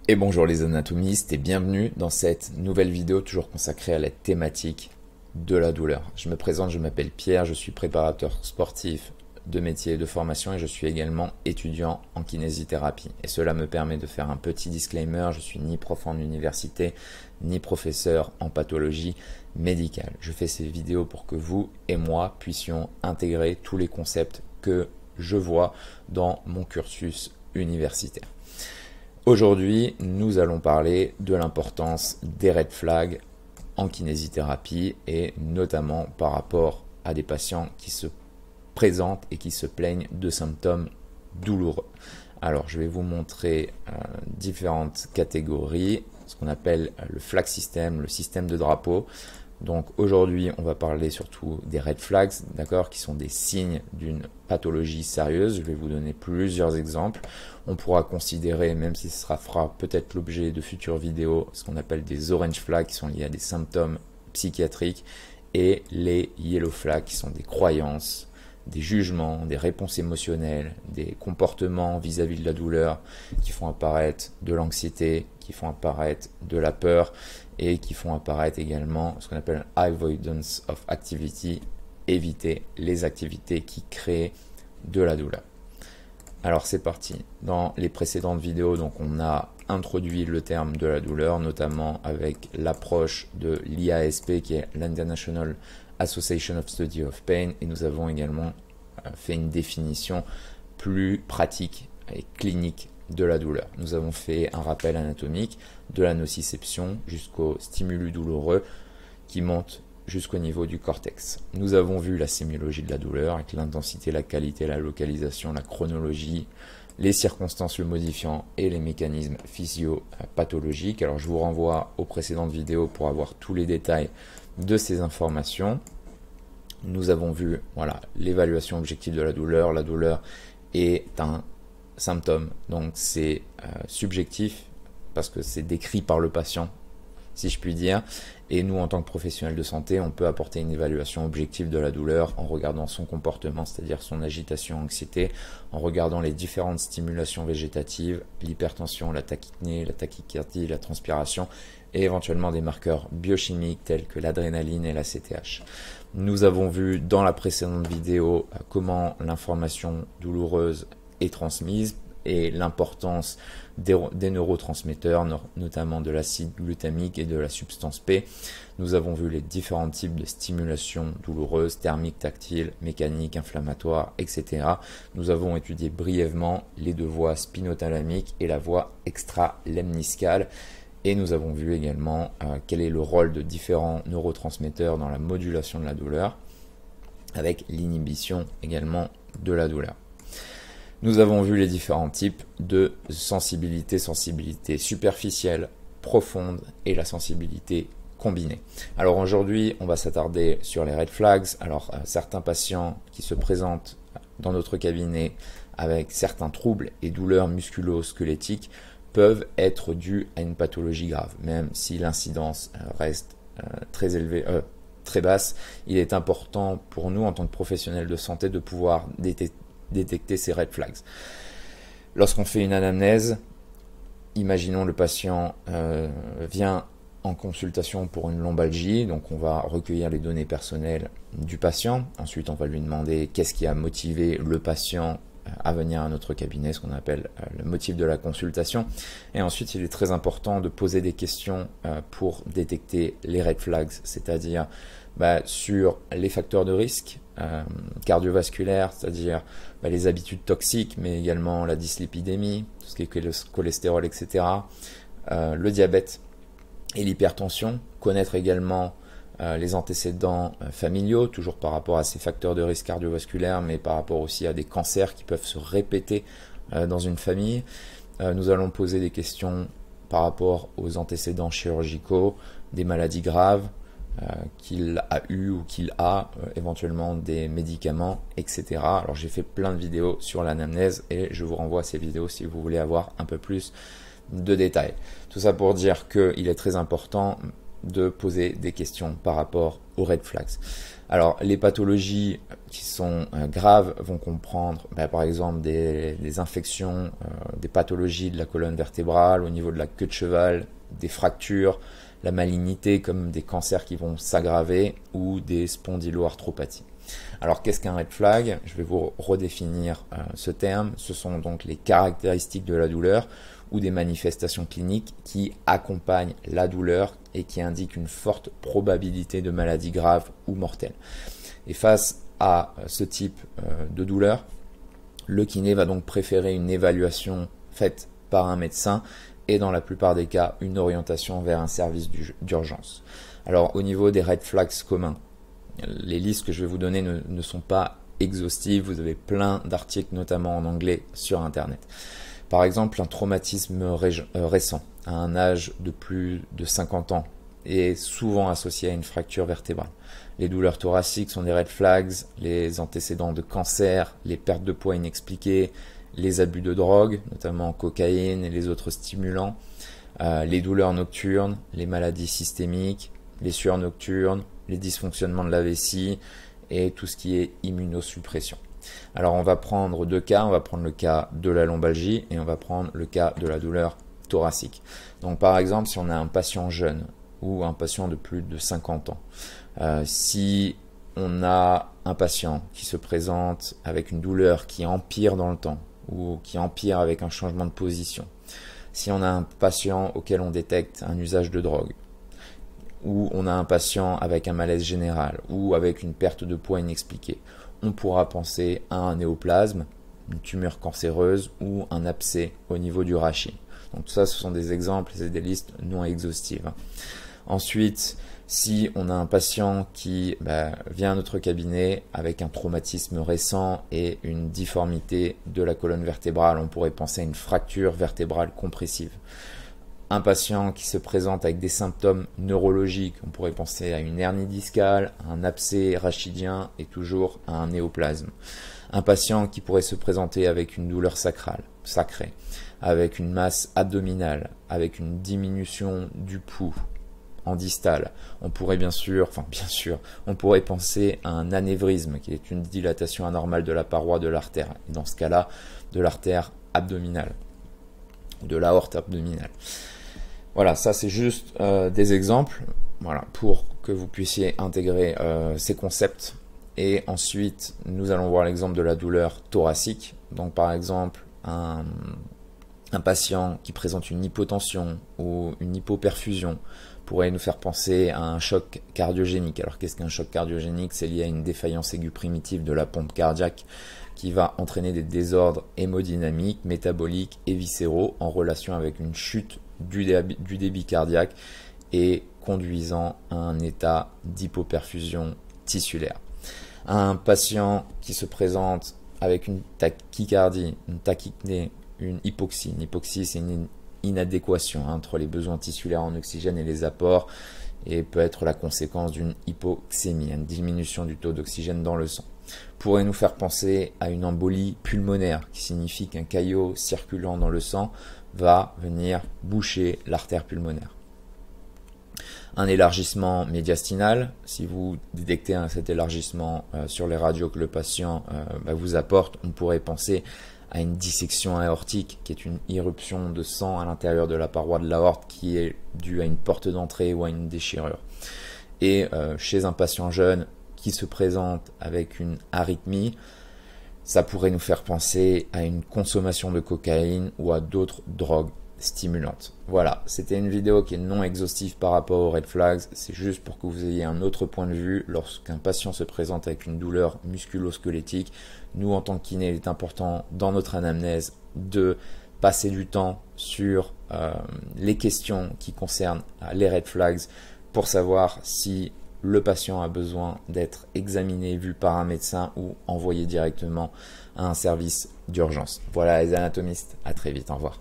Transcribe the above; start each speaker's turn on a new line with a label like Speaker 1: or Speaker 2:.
Speaker 1: Et bonjour les anatomistes et bienvenue dans cette nouvelle vidéo toujours consacrée à la thématique de la douleur. Je me présente, je m'appelle Pierre, je suis préparateur sportif de métier et de formation et je suis également étudiant en kinésithérapie. Et cela me permet de faire un petit disclaimer, je suis ni prof en université, ni professeur en pathologie médicale. Je fais ces vidéos pour que vous et moi puissions intégrer tous les concepts que je vois dans mon cursus universitaire. Aujourd'hui, nous allons parler de l'importance des red flags en kinésithérapie et notamment par rapport à des patients qui se présentent et qui se plaignent de symptômes douloureux. Alors, je vais vous montrer différentes catégories, ce qu'on appelle le flag system, le système de drapeau. Donc aujourd'hui, on va parler surtout des red flags, d'accord, qui sont des signes d'une pathologie sérieuse. Je vais vous donner plusieurs exemples. On pourra considérer, même si ce fera peut-être l'objet de futures vidéos, ce qu'on appelle des orange flags qui sont liés à des symptômes psychiatriques et les yellow flags qui sont des croyances, des jugements, des réponses émotionnelles, des comportements vis-à-vis de la douleur qui font apparaître de l'anxiété, qui font apparaître de la peur et qui font apparaître également ce qu'on appelle avoidance of activity, éviter les activités qui créent de la douleur. Alors c'est parti. Dans les précédentes vidéos, donc on a introduit le terme de la douleur, notamment avec l'approche de l'IASP qui est l'International Association of Study of Pain, et nous avons également fait une définition plus pratique et clinique de la douleur. Nous avons fait un rappel anatomique de la nociception jusqu'au stimulus douloureux qui monte jusqu'au niveau du cortex. Nous avons vu la sémiologie de la douleur avec l'intensité, la qualité, la localisation, la chronologie, les circonstances le modifiant et les mécanismes physio-pathologiques. Alors je vous renvoie aux précédentes vidéos pour avoir tous les détails de ces informations. Nous avons vu l'évaluation objective de la douleur. La douleur est un symptôme, donc c'est subjectif parce que c'est décrit par le patient, si je puis dire, et nous en tant que professionnels de santé on peut apporter une évaluation objective de la douleur en regardant son comportement, c'est-à-dire son agitation, anxiété, en regardant les différentes stimulations végétatives, l'hypertension, la tachypnée, la tachycardie, la transpiration et éventuellement des marqueurs biochimiques tels que l'adrénaline et la CTH. Nous avons vu dans la précédente vidéo comment l'information douloureuse est transmise et l'importance des neurotransmetteurs, notamment de l'acide glutamique et de la substance P. Nous avons vu les différents types de stimulation douloureuse, thermique, tactile, mécanique, inflammatoire, etc. Nous avons étudié brièvement les deux voies spinothalamiques et la voie extralemniscale. Et nous avons vu également quel est le rôle de différents neurotransmetteurs dans la modulation de la douleur, avec l'inhibition également de la douleur. Nous avons vu les différents types de sensibilité superficielle, profonde et la sensibilité combinée. Alors aujourd'hui, on va s'attarder sur les red flags. Alors certains patients qui se présentent dans notre cabinet avec certains troubles et douleurs musculo-squelettiques peuvent être dus à une pathologie grave, même si l'incidence reste très élevée, très basse. Il est important pour nous en tant que professionnels de santé de pouvoir détecter ces red flags. Lorsqu'on fait une anamnèse, imaginons le patient vient en consultation pour une lombalgie, donc on va recueillir les données personnelles du patient. Ensuite, on va lui demander qu'est-ce qui a motivé le patient à venir à notre cabinet, ce qu'on appelle le motif de la consultation. Et ensuite, il est très important de poser des questions pour détecter les red flags, c'est-à-dire sur les facteurs de risque cardiovasculaires, c'est-à-dire les habitudes toxiques, mais également la dyslipidémie, tout ce qui est le cholestérol, etc., le diabète et l'hypertension, connaître également les antécédents familiaux, toujours par rapport à ces facteurs de risque cardiovasculaires, mais par rapport aussi à des cancers qui peuvent se répéter dans une famille. Nous allons poser des questions par rapport aux antécédents chirurgicaux, des maladies graves qu'il a eu ou qu'il a, éventuellement des médicaments, etc. Alors j'ai fait plein de vidéos sur l'anamnèse et je vous renvoie à ces vidéos si vous voulez avoir un peu plus de détails. Tout ça pour dire qu'il est très important de poser des questions par rapport aux red flags. Alors, les pathologies qui sont graves vont comprendre, par exemple, des infections, des pathologies de la colonne vertébrale, au niveau de la queue de cheval, des fractures, la malignité comme des cancers qui vont s'aggraver ou des spondyloarthropathies. Alors, qu'est-ce qu'un red flag? Je vais vous redéfinir ce terme. Ce sont donc les caractéristiques de la douleur ou des manifestations cliniques qui accompagnent la douleur et qui indiquent une forte probabilité de maladie grave ou mortelle. Et face à ce type de douleur, le kiné va donc préférer une évaluation faite par un médecin et dans la plupart des cas, une orientation vers un service d'urgence. Alors, au niveau des red flags communs, les listes que je vais vous donner ne sont pas exhaustives. Vous avez plein d'articles, notamment en anglais, sur Internet. Par exemple, un traumatisme récent, à un âge de plus de 50 ans, est souvent associé à une fracture vertébrale. Les douleurs thoraciques sont des red flags, les antécédents de cancer, les pertes de poids inexpliquées, les abus de drogue, notamment cocaïne et les autres stimulants, les douleurs nocturnes, les maladies systémiques, les sueurs nocturnes, les dysfonctionnements de la vessie et tout ce qui est immunosuppression. Alors on va prendre deux cas, on va prendre le cas de la lombalgie et on va prendre le cas de la douleur thoracique. Donc par exemple, si on a un patient jeune ou un patient de plus de 50 ans, si on a un patient qui se présente avec une douleur qui empire dans le temps ou qui empire avec un changement de position, si on a un patient auquel on détecte un usage de drogue, ou on a un patient avec un malaise général ou avec une perte de poids inexpliquée, on pourra penser à un néoplasme, une tumeur cancéreuse ou un abcès au niveau du rachis. Donc tout ça, ce sont des exemples, c'est des listes non exhaustives. Ensuite, si on a un patient qui vient à notre cabinet avec un traumatisme récent et une difformité de la colonne vertébrale, on pourrait penser à une fracture vertébrale compressive. Un patient qui se présente avec des symptômes neurologiques, on pourrait penser à une hernie discale, un abcès rachidien et toujours à un néoplasme. Un patient qui pourrait se présenter avec une douleur sacrée, avec une masse abdominale, avec une diminution du pouls en distal. On pourrait on pourrait penser à un anévrisme qui est une dilatation anormale de la paroi de l'artère, et dans ce cas-là, de l'artère abdominale, de l'aorte abdominale. Voilà, ça c'est juste des exemples, voilà, pour que vous puissiez intégrer ces concepts. Et ensuite, nous allons voir l'exemple de la douleur thoracique. Donc par exemple, un patient qui présente une hypotension ou une hypoperfusion pourrait nous faire penser à un choc cardiogénique. Alors qu'est-ce qu'un choc cardiogénique? C'est lié à une défaillance aiguë primitive de la pompe cardiaque qui va entraîner des désordres hémodynamiques, métaboliques et viscéraux en relation avec une chute du débit cardiaque et conduisant à un état d'hypoperfusion tissulaire. Un patient qui se présente avec une tachycardie, une tachypnée, une hypoxie. Une hypoxie, c'est une inadéquation entre les besoins tissulaires en oxygène et les apports et peut être la conséquence d'une hypoxémie, une diminution du taux d'oxygène dans le sang. Pourrait nous faire penser à une embolie pulmonaire qui signifie qu'un caillot circulant dans le sang va venir boucher l'artère pulmonaire. Un élargissement médiastinal, si vous détectez cet élargissement sur les radios que le patient vous apporte, on pourrait penser à une dissection aortique qui est une irruption de sang à l'intérieur de la paroi de l'aorte qui est due à une porte d'entrée ou à une déchirure. Et chez un patient jeune qui se présente avec une arythmie, ça pourrait nous faire penser à une consommation de cocaïne ou à d'autres drogues stimulantes. Voilà, c'était une vidéo qui est non exhaustive par rapport aux red flags, c'est juste pour que vous ayez un autre point de vue lorsqu'un patient se présente avec une douleur musculo-squelettique. Nous, en tant que kiné, il est important dans notre anamnèse de passer du temps sur les questions qui concernent les red flags pour savoir si le patient a besoin d'être examiné, vu par un médecin ou envoyé directement à un service d'urgence. Voilà les anatomistes, à très vite, au revoir.